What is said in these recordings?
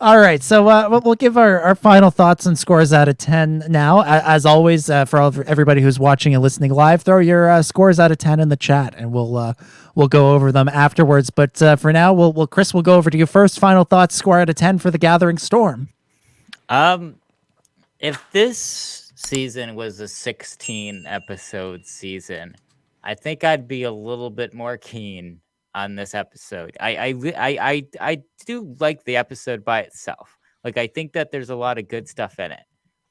All right, so we'll give our final thoughts and scores out of 10 now. As always, for everybody who's watching and listening live, throw your scores out of 10 in the chat, and we'll go over them afterwards. But for now, Chris, we'll go over to you first. Final thoughts, score out of 10 for The Gathering Storm. If this season was a 16 episode season, I think I'd be a little bit more keen on this episode. I do like the episode by itself. Like, I think that there's a lot of good stuff in it.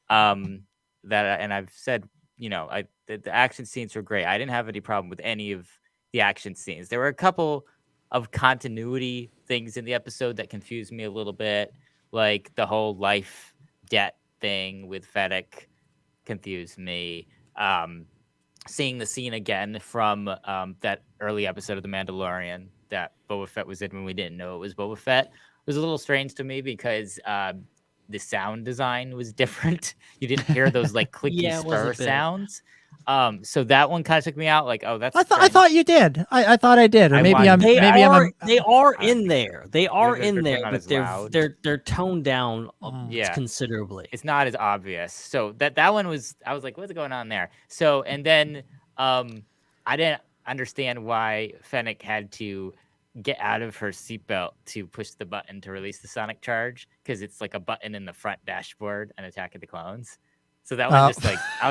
And I've said, the action scenes were great. I didn't have any problem with any of the action scenes. There were a couple of continuity things in the episode that confused me a little bit, like the whole life debt thing with Fennec confused me. Seeing the scene again from that early episode of The Mandalorian that Boba Fett was in when we didn't know it was Boba Fett was a little strange to me because the sound design was different. You didn't hear those like clicky spur sounds. So that one kind of took me out. Like, oh, that's. I thought you did. I thought I did. Or They are in there. They are in there, but they're toned down considerably. It's not as obvious. So that one was. I was like, what's going on there? So and then I didn't understand why Fennec had to get out of her seatbelt to push the button to release the sonic charge, because it's like a button in the front dashboard and Attack of the Clones. So that one I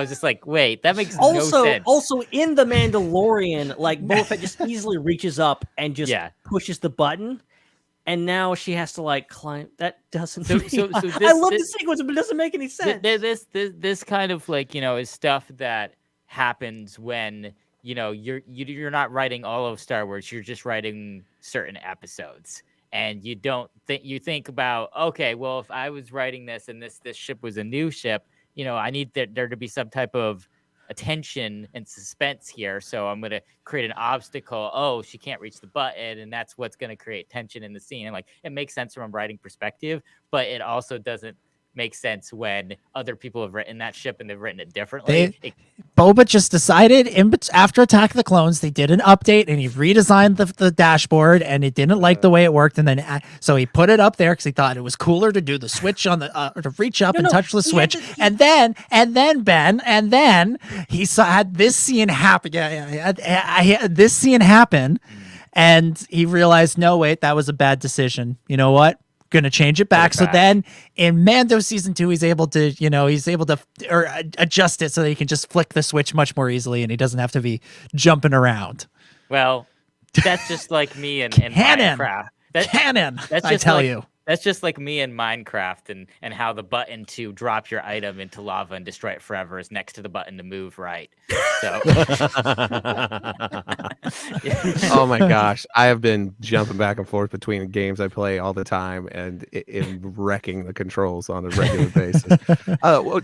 was just like, wait, that makes no sense. Also, in The Mandalorian, like Boba Fett just easily reaches up and just pushes the button, and now she has to like climb. That doesn't. I love the sequence, but it doesn't make any sense. This kind of like is stuff that happens when you're not writing all of Star Wars. You're just writing certain episodes. And you think about, okay, well, if I was writing this and this ship was a new ship, I need there to be some type of attention and suspense here. So I'm going to create an obstacle. Oh, she can't reach the button. And that's what's going to create tension in the scene. And like, it makes sense from a writing perspective, but it also doesn't make sense when other people have written that ship and they've written it differently. Boba just decided after Attack of the Clones, they did an update and he redesigned the dashboard, and he didn't like the way it worked. And then so he put it up there because he thought it was cooler to do the switch on the to reach up and touch the switch. And then he had this scene happen. This scene happen, and he realized, no, wait, that was a bad decision. You know what? Gonna change it back. So then in Mando season 2, he's able to adjust it so that he can just flick the switch much more easily, and he doesn't have to be jumping around. Well, that's just like me in Minecraft. That's just like me in Minecraft and how the button to drop your item into lava and destroy it forever is next to the button to move right. So. Oh my gosh. I have been jumping back and forth between the games I play all the time and wrecking the controls on a regular basis.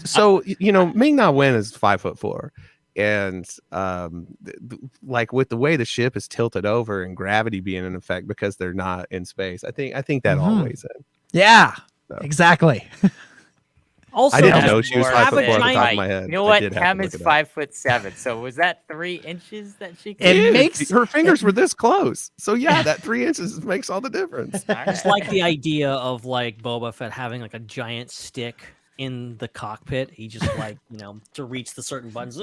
So, Ming-Na Wen is 5'4". And like with the way the ship is tilted over and gravity being in effect because they're not in space, I think that all weighs in. Yeah, exactly. Also, I didn't know she was 5'4" off the top of my head. You know what? Cam is 5'7". So was that 3 inches that she? Her fingers were this close. So yeah, that 3 inches makes all the difference. It's like the idea of like Boba Fett having like a giant stick in the cockpit. He just to reach the certain buttons.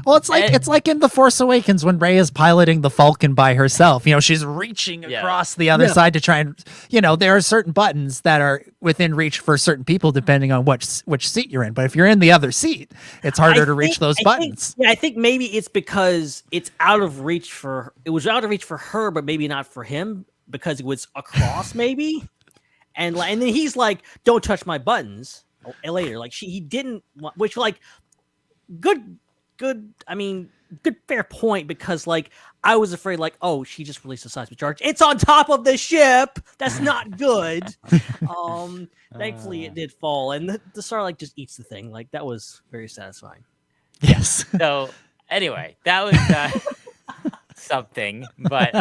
Well, it's like in The Force Awakens when Rey is piloting the Falcon by herself. She's reaching across the other side to try and there are certain buttons that are within reach for certain people depending on which seat you're in. But if you're in the other seat, it's harder to reach those buttons. I think maybe it's because it's out of reach for her, but maybe not for him because it was across maybe. And then he's like, "Don't touch my buttons." Later, like he didn't, which like good. I mean, good fair point because like I was afraid like, oh, she just released a seismic charge. It's on top of the ship. That's not good. Thankfully, it did fall, and the Sarlacc just eats the thing. Like that was very satisfying. Yes. So anyway, that was something, but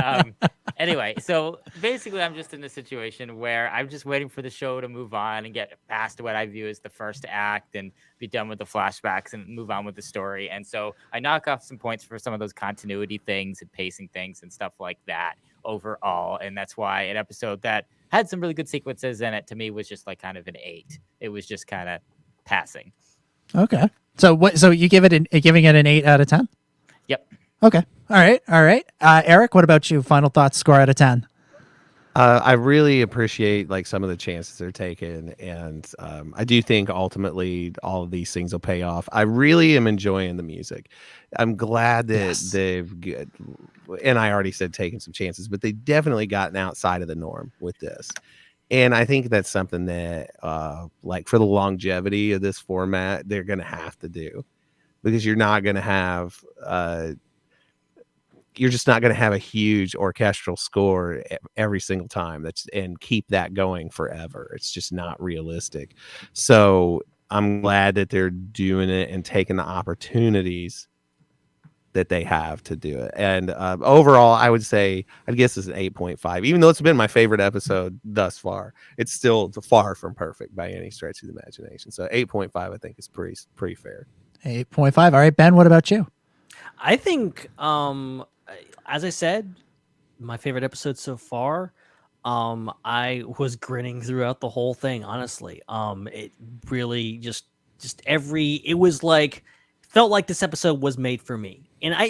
anyway, so basically I'm just in a situation where I'm just waiting for the show to move on and get past what I view as the first act and be done with the flashbacks and move on with the story. And so I knock off some points for some of those continuity things and pacing things and stuff like that overall. And that's why an episode that had some really good sequences in it. To me, was just like kind of an 8. It was just kind of passing. Okay. So so you giving it an 8 out of 10? Yep. Okay. All right. Eric, what about you? Final thoughts, score out of 10. I really appreciate like some of the chances they're taking, and I do think ultimately all of these things will pay off. I really am enjoying the music. I'm glad that and I already said taking some chances, but they definitely gotten outside of the norm with this. And I think that's something that like for the longevity of this format, they're going to have to do, because you're not going to have you're just not going to have a huge orchestral score every single time and keep that going forever. It's just not realistic. So I'm glad that they're doing it and taking the opportunities that they have to do it. And overall, I would say, I guess it's an 8.5, even though it's been my favorite episode thus far. It's still far from perfect by any stretch of the imagination. So 8.5, I think, is pretty fair. 8.5. All right, Ben, what about you? I think, as I said, my favorite episode so far. I was grinning throughout the whole thing. Honestly, it really just it was like, felt like this episode was made for me. And I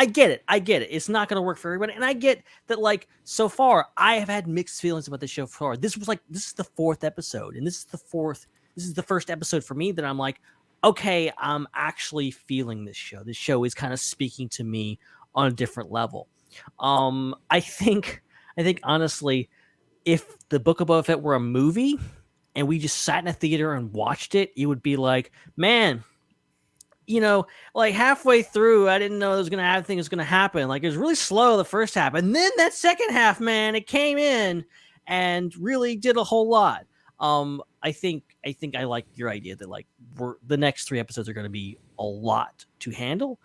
get it. It's not going to work for everybody. And I get that, like, so far I have had mixed feelings about the show far. This is the 4th episode, and this is the first episode for me that I'm like, okay, I'm actually feeling this show. This show is kind of speaking to me on a different level. I think honestly, if the Book of Boba Fett were a movie and we just sat in a theater and watched it, it would be like, man, like halfway through, I didn't know thing was going to happen. Like, it was really slow the first half, and then that second half, man, it came in and really did a whole lot. I think I like your idea that, like, the next 3 episodes are going to be a lot to handle,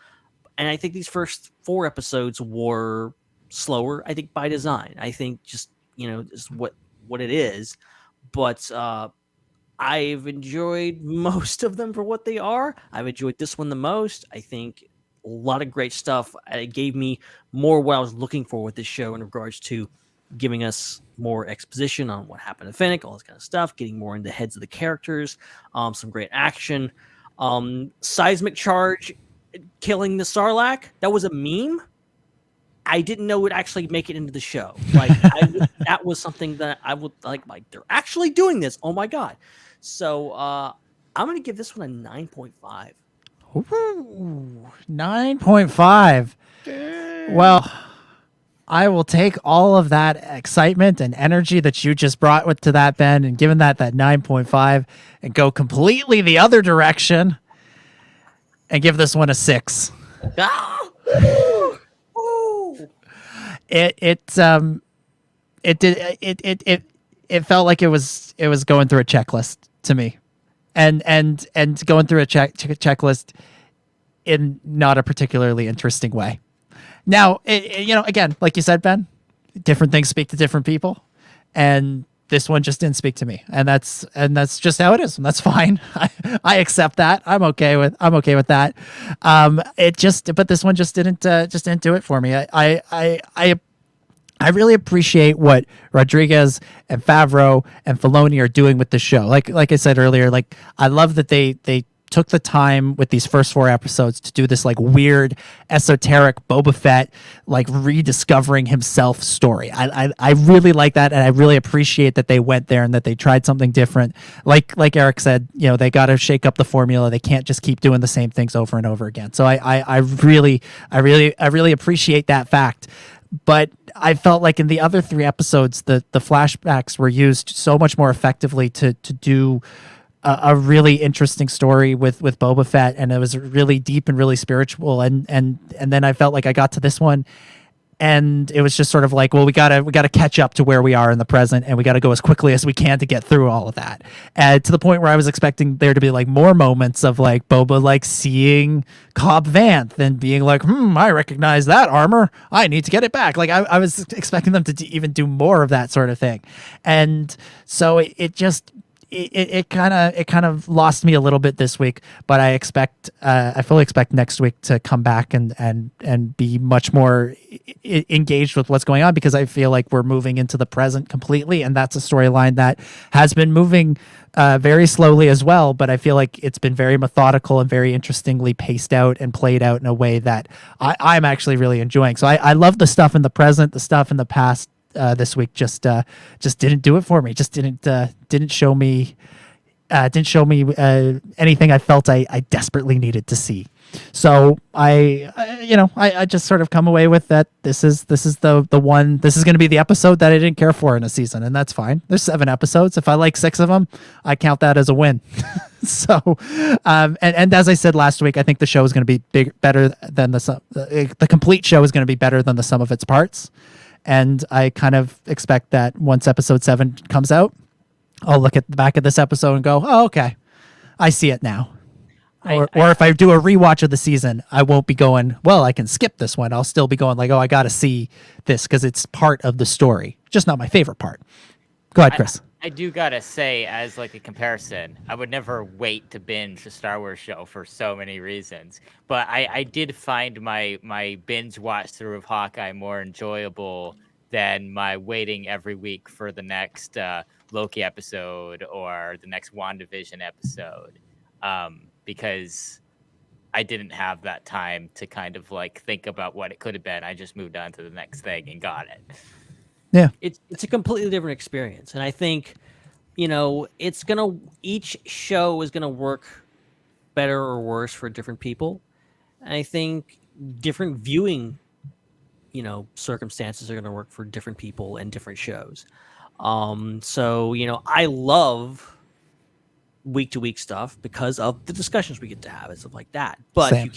and I think these first 4 episodes were slower. I think by design. I think just what it is, but I've enjoyed most of them for what they are. I've enjoyed this one the most. I think a lot of great stuff. It gave me more what I was looking for with this show in regards to giving us more exposition on what happened to Fennec, all this kind of stuff, getting more into the heads of the characters, some great action. Seismic charge killing the Sarlacc, that was a meme. I didn't know it would actually make it into the show. Like, that was something that I would like, they're actually doing this. Oh my God. So I'm going to give this one a 9.5. Ooh, 9.5. Well, I will take all of that excitement and energy that you just brought to that, Ben, and given that 9.5 and go completely the other direction and give this one a 6. It felt like it was going through a checklist to me, and going through a checklist in not a particularly interesting way. Now, again, like you said, Ben, different things speak to different people, and this one just didn't speak to me, and that's just how it is, and that's fine. I accept that. I'm okay with that. But this one just didn't do it for me. I really appreciate what Rodriguez and Favreau and Filoni are doing with the show. Like I said earlier, like, I love that they took the time with these first 4 episodes to do this like weird, esoteric Boba Fett, like rediscovering himself story. I really like that, and I really appreciate that they went there and that they tried something different. Like Eric said, they got to shake up the formula. They can't just keep doing the same things over and over again. So I really appreciate that fact. But I felt like in the other 3 episodes, the flashbacks were used so much more effectively to do a really interesting story with Boba Fett, and it was really deep and really spiritual. And then I felt like I got to this one, and it was just sort of like, well, we gotta catch up to where we are in the present, and we gotta go as quickly as we can to get through all of that. And to the point where I was expecting there to be like more moments of like Boba like seeing Cobb Vanth and being like, I recognize that armor. I need to get it back. Like, I was expecting them to even do more of that sort of thing. And so it it kind of lost me a little bit this week, but I fully expect next week to come back and be much more engaged with what's going on, because I feel like we're moving into the present completely, and that's a storyline that has been moving very slowly as well, but I feel like it's been very methodical and very interestingly paced out and played out in a way that I'm actually really enjoying. So I love the stuff in the present. The stuff in the past this week just didn't do it for me. Just didn't show me anything I felt I desperately needed to see. So I just sort of come away with that this is the one, this is going to be the episode that I didn't care for in a season, and that's fine. There's 7 episodes. If I like 6 of them, I count that as a win. So and as I said last week, I think the show is going to be better than the complete show is going to be better than the sum of its parts. And I kind of expect that once episode 7 comes out, I'll look at the back of this episode and go, oh, okay, I see it now. Or if I do a rewatch of the season, I won't be going, well, I can skip this one. I'll still be going like, oh, I got to see this because it's part of the story, just not my favorite part. Go ahead, Chris. I do gotta say, as like a comparison, I would never wait to binge a Star Wars show for so many reasons. But I did find my binge watch through of Hawkeye more enjoyable than my waiting every week for the next Loki episode or the next WandaVision episode, because I didn't have that time to kind of like think about what it could have been. I just moved on to the next thing and got it. Yeah, it's a completely different experience, and I think each show is gonna work better or worse for different people. And I think different viewing circumstances are gonna work for different people and different shows. So I love week to week stuff because of the discussions we get to have and stuff like that. But Same.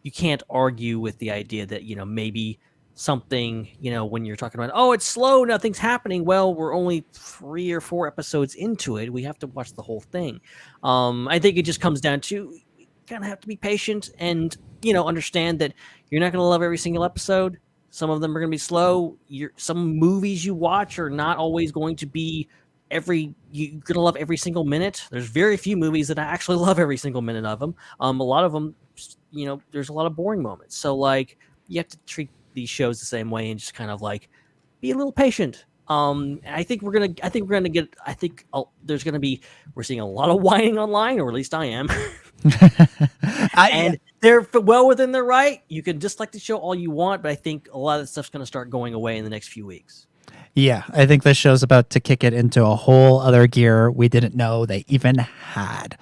you can't argue with the idea that maybe something, when you're talking about, oh, it's slow, nothing's happening. Well, we're only 3 or 4 episodes into it. We have to watch the whole thing. I think it just comes down to you kind of have to be patient and, understand that you're not going to love every single episode. Some of them are going to be slow. Some movies you watch are not always going to be you're going to love every single minute. There's very few movies that I actually love every single minute of them. A lot of them, there's a lot of boring moments. So like you have to treat these shows the same way and just kind of like be a little patient. We're seeing a lot of whining online, or at least I am. And they're well within their right. You can dislike the show all you want, but I think a lot of the stuff's going to start going away in the next few weeks. Yeah, I think this show's about to kick it into a whole other gear we didn't know they even had.